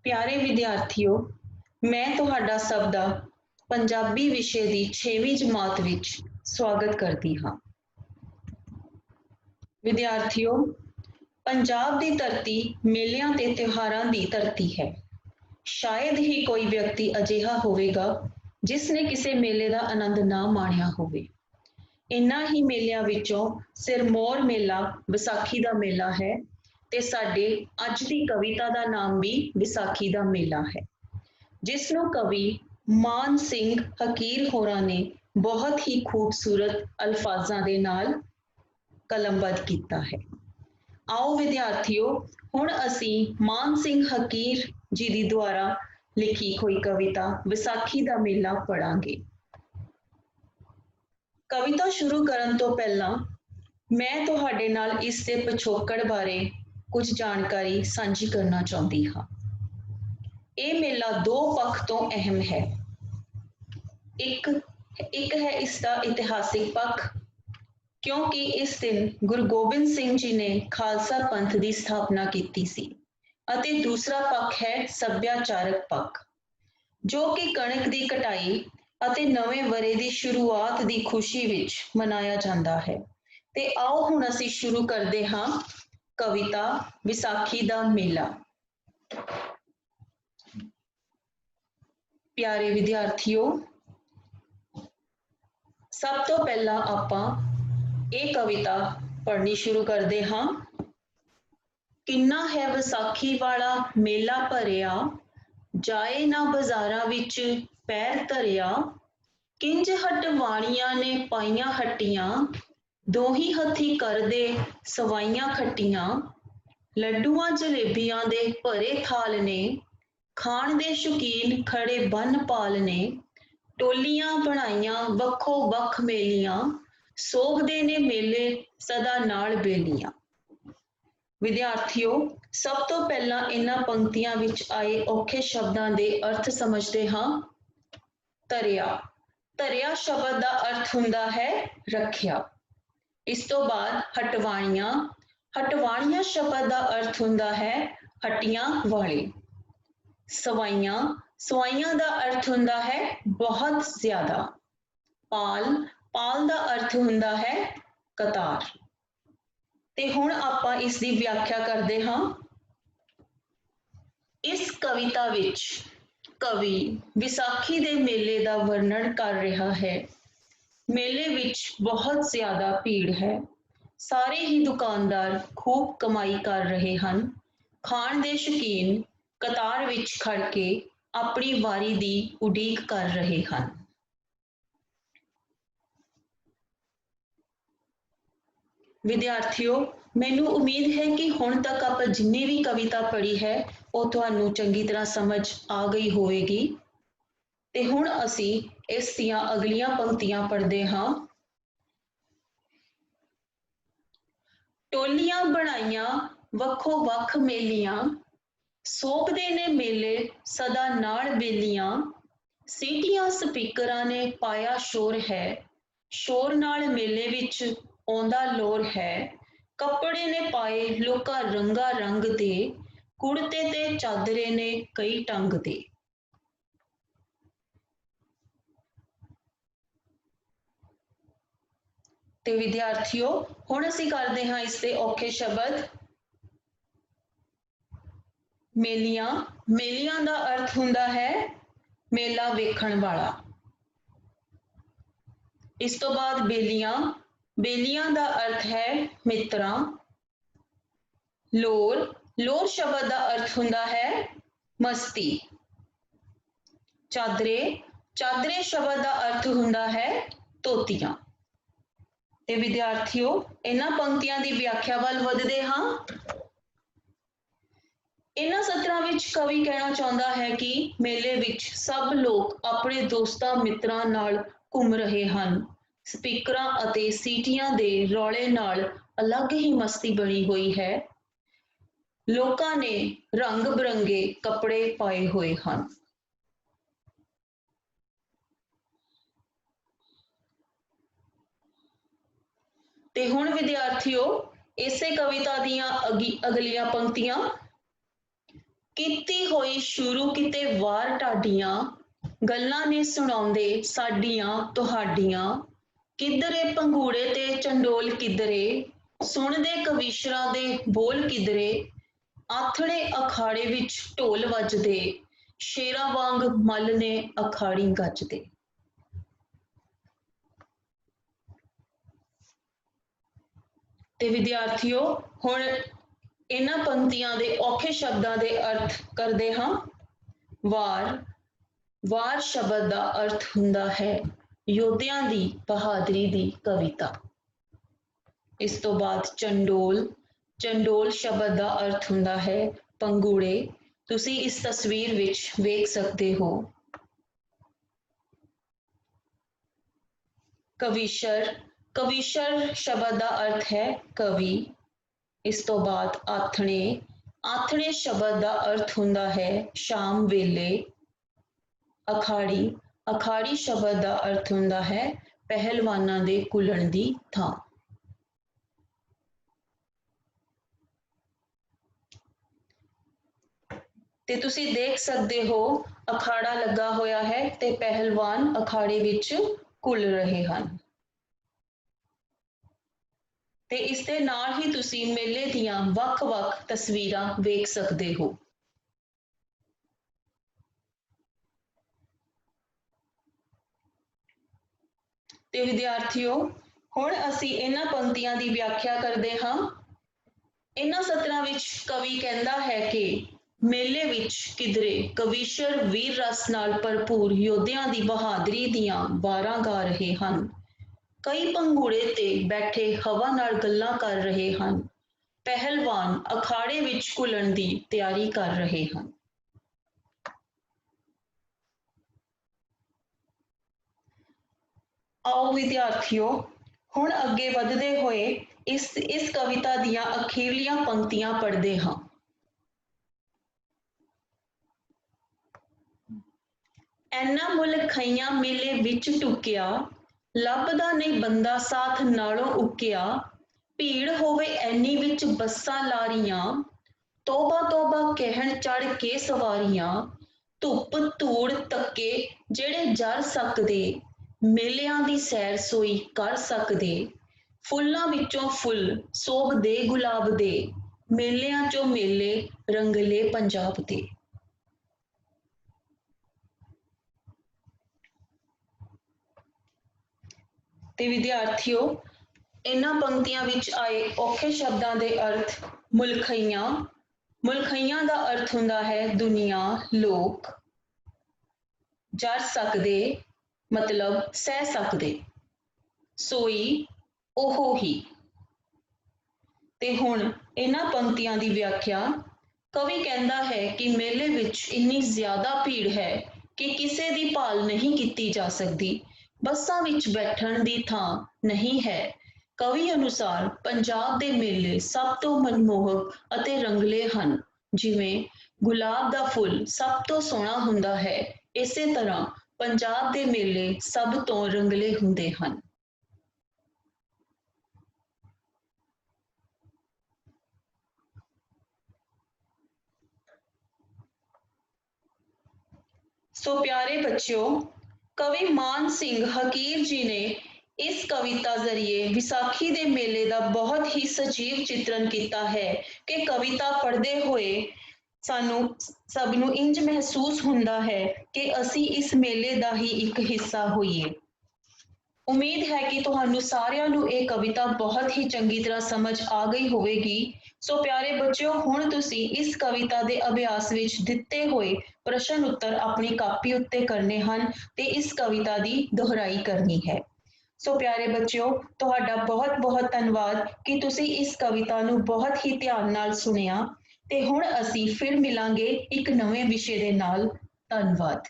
प्यारे विद्यार्थियों, मैं तुहाडा सब दा पंजाबी विषय दी 6वीं जमात विच स्वागत करती हाँ। विद्यार्थियों, पंजाब दी धरती मेलियां ते त्योहारां दी धरती है। शायद ही कोई व्यक्ति अजिहा होवेगा जिसने किसी मेले का आनंद ना माणिया होवे। इन्हां ही मेलियां विचों सिरमौर मेला विसाखी का मेला है ते साडे अज दी कविता का नाम भी विसाखी का मेला है, जिसनों कवि मान सिंह हकीर होरां ने बहुत ही खूबसूरत अल्फाजां दे नाल कलमबद्ध किया है। आओ विद्यार्थियों, हुण असी मान सिंह हकीर जी दी द्वारा लिखी हुई कविता विसाखी का मेला पढ़ांगे। कविता शुरू करन तो पहला मैं तुहाडे नाल इस दे पिछोकड़ बारे कुछ जानकारी साझी करना चाहती हाँ। ये मेला दो पक्ष तो अहम है। एक है इसका इतिहासिक पक्ष, क्योंकि इस दिन गुरु गोबिंद सिंह जी ने खालसा पंथ की स्थापना की सी, अते दूसरा पक्ष है सभ्याचारक पक्ष, जो कि कणक की कटाई अते नवे वरे की शुरुआत की खुशी विच मनाया जाता है। ते आओ हुण असी शुरू करते हाँ कविता विसाखी का मेला। प्यारे विद्यार्थियों, सब तो पहला आपां ये कविता पढ़नी शुरू करते हाँ। किन्ना है विसाखी वाला मेला भरिया, जाए ना बाजारां विच पैर धरिया, किंज हटवाणियां ने पाइयां हट्टियां, दोही हथी करदे सवाइयां खट्टियां, लड्डुआं जलेबियां दे भरे थाल ने, खाण दे शौकीन खड़े बन पाल ने, टोलियां बनाइयां वक्खो वक्ख मेलियां, सोभदे ने मेले सदा नाल बेलियां। विद्यार्थियों, सब तो पहला इन्हां पंक्तियां विच आए औखे शब्दां दे अर्थ समझते हाँ। धरिया, धरिया शब्द का अर्थ हुंदा है रखिया। इस तो बाद हटवाणियां, हटवाणियां शब्द का अर्थ हुंदा है हट्टियां वाले। सवाइयां, सवाइयां का अर्थ हुंदा है बहुत ज्यादा। पाल, पाल का अर्थ हुंदा है कतार। ते हुण आपां इस दी व्याख्या करते हाँ। इस कविता विच कवि विसाखी दे मेले का वर्णन कर रहा है। मेले विच बहुत ज्यादा भीड़ है, सारे ही दुकानदार खूब कमाई कर रहे हैं, खाण दे शौकीन कतार विच खड़ के अपनी वारी दी उड़ीक कर रहे हैं। विद्यार्थियों, मैनू उम्मीद है कि हुण तक आप जिन्नी भी कविता पढ़ी है वो तुहानू चंगी तरह समझ आ गई होएगी। ते हुण असी इस दियां अगलियां पंक्तियां पढ़ते हाँ। टोलियां बनाइयां वक्खो वक्ख मेलियां, सोभदे ने मेले सदा नाल बेलियां, सीटियां स्पीकरां ने पाया शोर है, शोर नाल मेले विच आउंदा लोर है, कपड़े ने पाए लोका रंगा रंग दे, कुड़ते ते चादरे ने कई टंग दे। ते विद्यार्थियों, हुण असीं करदे हां इसदे औखे शब्द। मेलियां, मेलियां का अर्थ हुंदा है मेला वेखण वाला। इस तो बाद बेलियां, बेलियां का अर्थ है मित्रां। लोर, लोर शब्द का अर्थ हुंदा है मस्ती। चादरे, चादरे शब्द का अर्थ हुंदा है धोतियां। ते विद्यार्थियों, इन्हां पंक्तियां की व्याख्या वल वधदे हां। इन्हां सत्रां विच कवि कहना चाहुंदा है कि मेले विच सब लोग अपने दोस्तां मित्रां नाल घूम रहे हैं। स्पीकरां अते सीटियां दे रौले नाल अलग ही मस्ती बनी हुई है। लोकां ने रंग बिरंगे कपड़े पाए हुए हैं। ते हुण विद्यार्थियों, इसे कविता दीयां अगलियां पंक्तियां। ਕੀਤੀ ਹੋਈ ਸ਼ੁਰੂ ਕਿਤੇ ਵਾਰ ਢਾਡੀਆਂ, ਗੱਲਾਂ ਨੇ ਸੁਣਾਉਂਦੇ ਸਾਡੀਆਂ ਤੁਹਾਡੀਆਂ। ਕਿੱਧਰੇ ਪੰਘੂੜੇ ਤੇ ਚੰਡੋਲ ਕਿੱਧਰੇ, ਸੁਣਦੇ ਕਵੀਸ਼ਰਾਂ ਦੇ ਬੋਲ ਕਿੱਧਰੇ। ਆਥਣੇ ਅਖਾੜੇ ਵਿੱਚ ਢੋਲ ਵੱਜਦੇ, ਸ਼ੇਰਾਂ ਵਾਂਗ ਮੱਲ ਨੇ ਅਖਾੜੀ ਗੱਜਦੇ। ਤੇ ਵਿਦਿਆਰਥੀਓ, ਹੁਣ ਇਹਨਾਂ ਪੰਕਤੀਆਂ ਦੇ ਔਖੇ ਸ਼ਬਦਾਂ ਦੇ ਅਰਥ ਕਰਦੇ ਹਾਂ। ਵਾਰ, ਵਾਰ ਸ਼ਬਦ ਦਾ ਅਰਥ ਹੁੰਦਾ ਹੈ ਯੋਧਿਆਂ ਦੀ ਬਹਾਦਰੀ ਦੀ ਕਵਿਤਾ। ਇਸ ਤੋਂ ਬਾਅਦ ਚੰਡੋਲ, ਚੰਡੋਲ ਸ਼ਬਦ ਦਾ ਅਰਥ ਹੁੰਦਾ ਹੈ ਪੰਘੂੜੇ। ਤੁਸੀਂ ਇਸ ਤਸਵੀਰ ਵਿੱਚ ਵੇਖ ਸਕਦੇ ਹੋ। ਕਵੀਸ਼ਰ, ਕਵੀਸ਼ਰ ਸ਼ਬਦ ਦਾ ਅਰਥ ਹੈ ਕਵੀ। ਇਸ ਤੋਂ ਬਾਅਦ ਆਥਣੇ, ਆਥਣੇ ਸ਼ਬਦ ਦਾ ਅਰਥ ਹੁੰਦਾ ਹੈ ਸ਼ਾਮ ਵੇਲੇ। ਅਖਾੜੀ, ਅਖਾੜੀ ਸ਼ਬਦ ਦਾ ਅਰਥ ਹੁੰਦਾ ਹੈ ਪਹਿਲਵਾਨਾਂ ਦੇ ਘੁਲਣ ਦੀ ਥਾਂ। ਤੇ ਤੁਸੀਂ ਦੇਖ ਸਕਦੇ ਹੋ ਅਖਾੜਾ ਲੱਗਾ ਹੋਇਆ ਹੈ ਤੇ ਪਹਿਲਵਾਨ ਅਖਾੜੇ ਵਿੱਚ ਘੁਲ ਰਹੇ ਹਨ। ਤੇ ਇਸ ਦੇ ਨਾਲ ਹੀ ਤੁਸੀਂ ਮੇਲੇ ਦੀਆਂ ਵੱਖ-ਵੱਖ ਤਸਵੀਰਾਂ ਵੇਖ ਸਕਦੇ ਹੋ। ਤੇ ਵਿਦਿਆਰਥੀਓ, ਹੁਣ ਅਸੀਂ ਇਹਨਾਂ ਪੰਕਤੀਆਂ ਦੀ ਵਿਆਖਿਆ ਕਰਦੇ ਹਾਂ। ਇਹਨਾਂ ਸਤਰਾਂ ਵਿੱਚ ਕਵੀ ਕਹਿੰਦਾ ਹੈ ਕਿ ਮੇਲੇ ਵਿੱਚ ਕਿਧਰੇ ਕਵੀਸ਼ਰ ਵੀਰ ਰਸ ਨਾਲ ਭਰਪੂਰ ਯੋਧਿਆਂ ਦੀ ਬਹਾਦਰੀ ਦੀਆਂ ਵਾਰਾਂ ਗਾ ਰਹੇ ਹਨ। ਕਈ ਪੰਘੂੜੇ ਤੇ ਬੈਠੇ ਹਵਾ ਨਾਲ ਗੱਲਾਂ ਕਰ ਰਹੇ ਹਨ। ਪਹਿਲਵਾਨ ਅਖਾੜੇ ਵਿੱਚ ਘੁਲਣ ਦੀ ਤਿਆਰੀ ਕਰ ਰਹੇ ਹਨ। ਆਓ ਵਿਦਿਆਰਥੀਓ, ਹੁਣ ਅੱਗੇ ਵਧਦੇ ਹੋਏ ਇਸ ਕਵਿਤਾ ਦੀਆਂ ਅਖੀਰਲੀਆਂ ਪੰਕਤੀਆਂ ਪੜ੍ਹਦੇ ਹਾਂ। ਐਨਾ ਮੁੱਲ ਖਈਆਂ ਮੇਲੇ ਵਿੱਚ ਟੁਕਿਆ, ਲੱਭਦਾ ਨਹੀਂ ਬੰਦਾ ਸਾਥ ਨਾਲੋਂ ਉੱਕਿਆ। ਭੀੜ ਹੋਵੇ ਐਨੀ ਵਿੱਚ ਬੱਸਾਂ ਲਾਰੀਆਂ, ਤੋਬਾ ਤੋਬਾ ਕਹਿਣ ਚੜ੍ਹ ਕੇ ਸਵਾਰੀਆਂ। ਧੁੱਪ ਧੂੜ ਧੱਕੇ ਜਿਹੜੇ ਜਰ ਸਕਦੇ, ਮੇਲਿਆਂ ਦੀ ਸੈਰ ਸੋਈ ਕਰ ਸਕਦੇ। ਫੁੱਲਾਂ ਵਿੱਚੋਂ ਫੁੱਲ ਸੋਭਦੇ ਗੁਲਾਬ ਦੇ, ਮੇਲਿਆਂ ਚੋਂ ਮੇਲੇ ਰੰਗਲੇ ਪੰਜਾਬ ਦੇ। ਤੇ ਵਿਦਿਆਰਥੀਓ, ਇਹਨਾਂ ਪੰਕਤੀਆਂ ਵਿੱਚ ਆਏ ਔਖੇ ਸ਼ਬਦਾਂ ਦੇ ਅਰਥ। ਮੁਲਖਈਆਂ, ਮੁਲਖਈਆਂ ਦਾ ਅਰਥ ਹੁੰਦਾ ਹੈ ਦੁਨੀਆ, ਲੋਕ। ਜਰ ਸਕਦੇ ਮਤਲਬ ਸਹਿ ਸਕਦੇ। ਸੋਈ, ਉਹ ਹੀ। ਤੇ ਹੁਣ ਇਹਨਾਂ ਪੰਕਤੀਆਂ ਦੀ ਵਿਆਖਿਆ। ਕਵੀ ਕਹਿੰਦਾ ਹੈ ਕਿ ਮੇਲੇ ਵਿੱਚ ਇੰਨੀ ਜ਼ਿਆਦਾ ਭੀੜ ਹੈ ਕਿ ਕਿਸੇ ਦੀ ਭਾਲ ਨਹੀਂ ਕੀਤੀ ਜਾ ਸਕਦੀ। ਬੱਸਾਂ ਵਿੱਚ ਬੈਠਣ ਦੀ ਥਾਂ ਨਹੀਂ ਹੈ। ਕਵੀ ਅਨੁਸਾਰ ਪੰਜਾਬ ਦੇ ਮੇਲੇ ਸਭ ਤੋਂ ਮਨਮੋਹਕ ਅਤੇ ਰੰਗਲੇ ਹਨ। ਜਿਵੇਂ ਗੁਲਾਬ ਦਾ ਫੁੱਲ ਸਭ ਤੋਂ ਸੋਹਣਾ ਹੁੰਦਾ ਹੈ, ਇਸੇ ਤਰ੍ਹਾਂ ਪੰਜਾਬ ਦੇ ਮੇਲੇ ਸਭ ਤੋਂ ਰੰਗਲੇ ਹੁੰਦੇ ਹਨ। ਸੋ ਪਿਆਰੇ ਬੱਚਿਓ, ਕਵੀ ਮਾਨ ਸਿੰਘ ਹਕੀਰ ਜੀ ਨੇ ਇਸ ਕਵਿਤਾ ਜ਼ਰੀਏ ਵਿਸਾਖੀ ਦੇ ਮੇਲੇ ਦਾ ਬਹੁਤ ਹੀ ਸਜੀਵ ਚਿਤਰਨ ਕੀਤਾ ਹੈ ਕਿ ਕਵਿਤਾ ਪੜ੍ਹਦੇ ਹੋਏ ਸਾਨੂੰ ਸਭ ਨੂੰ ਇੰਜ ਮਹਿਸੂਸ ਹੁੰਦਾ ਹੈ ਕਿ ਅਸੀਂ ਇਸ ਮੇਲੇ ਦਾ ਹੀ ਇੱਕ ਹਿੱਸਾ ਹੋਈਏ। ਉਮੀਦ ਹੈ ਕਿ ਤੁਹਾਨੂੰ ਸਾਰਿਆਂ ਨੂੰ ਇਹ ਕਵਿਤਾ ਬਹੁਤ ਹੀ ਚੰਗੀ ਤਰ੍ਹਾਂ ਸਮਝ ਆ ਗਈ ਹੋਵੇਗੀ। ਸੋ ਪਿਆਰੇ ਬੱਚਿਓ, ਹੁਣ ਤੁਸੀਂ ਇਸ ਕਵਿਤਾ ਦੇ ਅਭਿਆਸ ਵਿੱਚ ਦਿੱਤੇ ਹੋਏ ਪ੍ਰਸ਼ਨ ਉੱਤਰ ਆਪਣੀ ਕਾਪੀ ਉੱਤੇ ਕਰਨੇ ਹਨ ਤੇ ਇਸ ਕਵਿਤਾ ਦੀ ਦੁਹਰਾਈ ਕਰਨੀ ਹੈ। ਸੋ ਪਿਆਰੇ ਬੱਚਿਓ, ਤੁਹਾਡਾ ਬਹੁਤ-ਬਹੁਤ ਧੰਨਵਾਦ ਕਿ ਤੁਸੀਂ ਇਸ ਕਵਿਤਾ ਨੂੰ ਬਹੁਤ ਹੀ ਧਿਆਨ ਨਾਲ ਸੁਣਿਆ ਤੇ ਹੁਣ ਅਸੀਂ ਫਿਰ ਮਿਲਾਂਗੇ ਇੱਕ ਨਵੇਂ ਵਿਸ਼ੇ ਦੇ ਨਾਲ। ਧੰਨਵਾਦ।